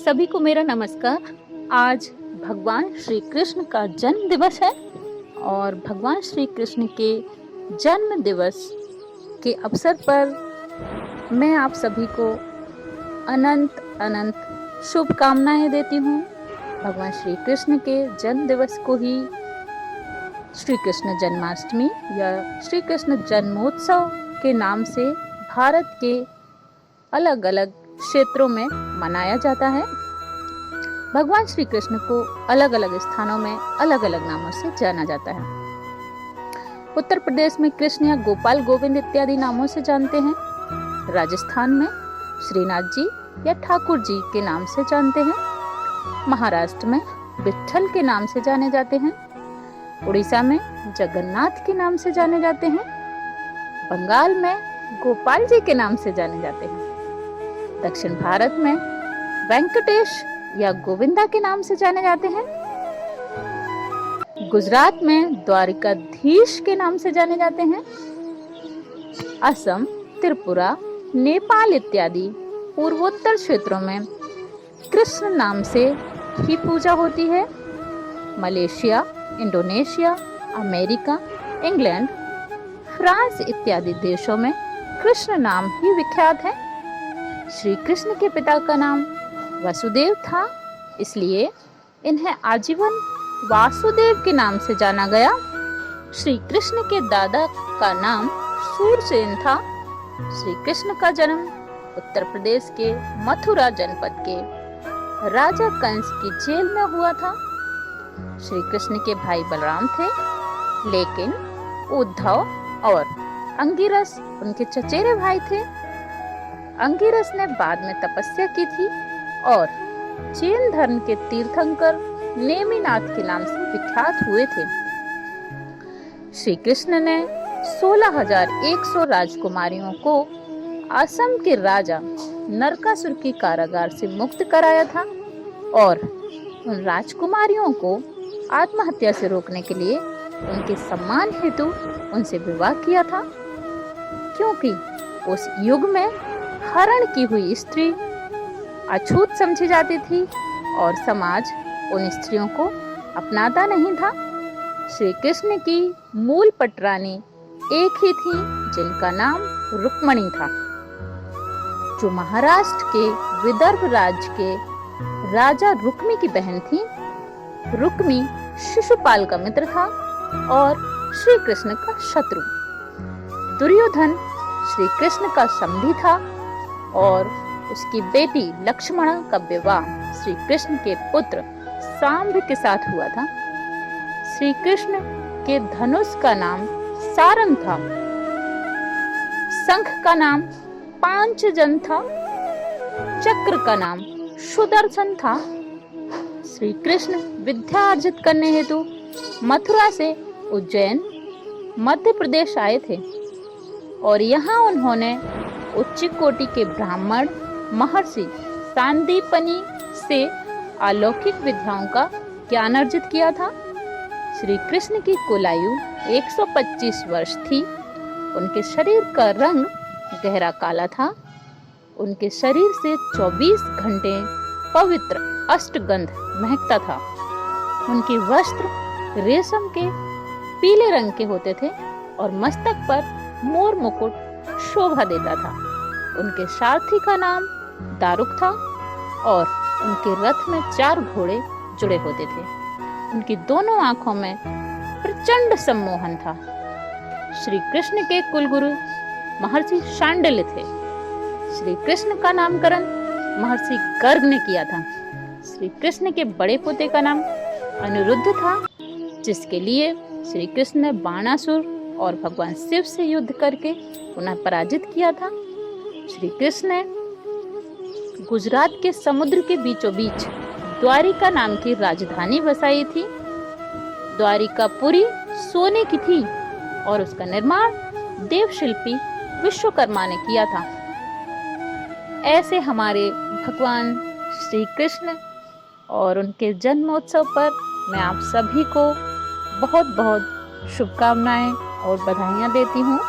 सभी को मेरा नमस्कार। आज भगवान श्री कृष्ण का जन्म दिवस है और भगवान श्री कृष्ण के जन्म दिवस के अवसर पर मैं आप सभी को अनंत अनंत शुभकामनाएं देती हूँ। भगवान श्री कृष्ण के जन्म दिवस को ही श्री कृष्ण जन्माष्टमी या श्री कृष्ण जन्मोत्सव के नाम से भारत के अलग अलग क्षेत्रों में मनाया जाता है। भगवान श्री कृष्ण को अलग अलग स्थानों में अलग अलग नामों से जाना जाता है। उत्तर प्रदेश में कृष्ण या गोपाल गोविंद इत्यादि नामों से जानते हैं। राजस्थान में श्रीनाथ जी या ठाकुर जी के नाम से जानते हैं। महाराष्ट्र में विट्ठल के नाम से जाने जाते हैं। उड़ीसा में जगन्नाथ के नाम से जाने जाते हैं। बंगाल में गोपाल जी के नाम से जाने जाते हैं। दक्षिण भारत में वेंकटेश या गोविंदा के नाम से जाने जाते हैं। गुजरात में द्वारिकाधीश के नाम से जाने जाते हैं। असम, त्रिपुरा, नेपाल इत्यादि पूर्वोत्तर क्षेत्रों में कृष्ण नाम से ही पूजा होती है। Malaysia, Indonesia, America, England, France इत्यादि देशों में कृष्ण नाम ही विख्यात है। श्री कृष्ण के पिता का नाम वसुदेव था, इसलिए इन्हें आजीवन वासुदेव के नाम से जाना गया। श्री कृष्ण के दादा का नाम सूरसेन था। श्री कृष्ण का जन्म उत्तर प्रदेश के मथुरा जनपद के राजा कंस की जेल में हुआ था। श्री कृष्ण के भाई बलराम थे, लेकिन उद्धव और अंगिरस उनके चचेरे भाई थे। अंगिरस ने बाद में तपस्या की थी और जैन धर्म के तीर्थंकर नेमिनाथ के नाम से विख्यात हुए थे। श्री कृष्ण ने 16,100 राजकुमारियों को असम के राजा नरकासुर के कारागार से मुक्त कराया था और उन राजकुमारियों को आत्महत्या से रोकने के लिए उनके सम्मान हेतु उनसे विवाह किया था, क्योंकि उस युग में हरण की हुई स्त्री अछूत समझी जाती थी और समाज उन स्त्रियों को अपनाता नहीं था। श्री कृष्ण की मूल पटरानी एक ही थी, जिनका नाम रुक्मणी था, जो महाराष्ट्र के विदर्भ राज्य के राजा रुक्मी की बहन थी। रुक्मी शिशुपाल का मित्र था और श्री कृष्ण का शत्रु। दुर्योधन श्री कृष्ण का समधी था और उसकी बेटी लक्ष्मणा का विवाह श्री कृष्ण के पुत्र सांब के साथ हुआ था। श्री कृष्ण के धनुष का नाम सारंग था। शंख का नाम पांचजन था। चक्र का नाम सुदर्शन था। श्री कृष्ण विद्या अर्जित करने हेतु मथुरा से उज्जैन, मध्य प्रदेश आए थे और यहाँ उन्होंने उच्च कोटि के ब्राह्मण महर्षि सांदीपनि से अलौकिक विद्याओं का ज्ञान अर्जित किया था। श्री कृष्ण की कुल आयु 125 वर्ष थी। उनके शरीर का रंग गहरा काला था। उनके शरीर से 24 घंटे पवित्र अष्टगंध महकता था। उनके वस्त्र रेशम के पीले रंग के होते थे और मस्तक पर मोर मुकुट शोभा देता था। उनके सारथी का नाम दारुक था और उनके रथ में 4 घोड़े जुड़े होते थे। उनकी दोनों आंखों में प्रचंड सम्मोहन था। श्री कृष्ण के कुलगुरु महर्षि शांडिल्य थे। श्री कृष्ण का नामकरण महर्षि गर्ग ने किया था। श्री कृष्ण के बड़े पोते का नाम अनिरुद्ध था, जिसके लिए श्री कृष्ण ने बाणासुर और भगवान शिव से युद्ध करके उन्हें पराजित किया था। श्री कृष्ण ने गुजरात के समुद्र के बीचों बीच द्वारिका नाम की राजधानी बसाई थी। द्वारिकापुरी सोने की थी और उसका निर्माण देवशिल्पी विश्वकर्मा ने किया था। ऐसे हमारे भगवान श्री कृष्ण और उनके जन्मोत्सव पर मैं आप सभी को बहुत बहुत शुभकामनाएं और बधाइयां देती हूँ।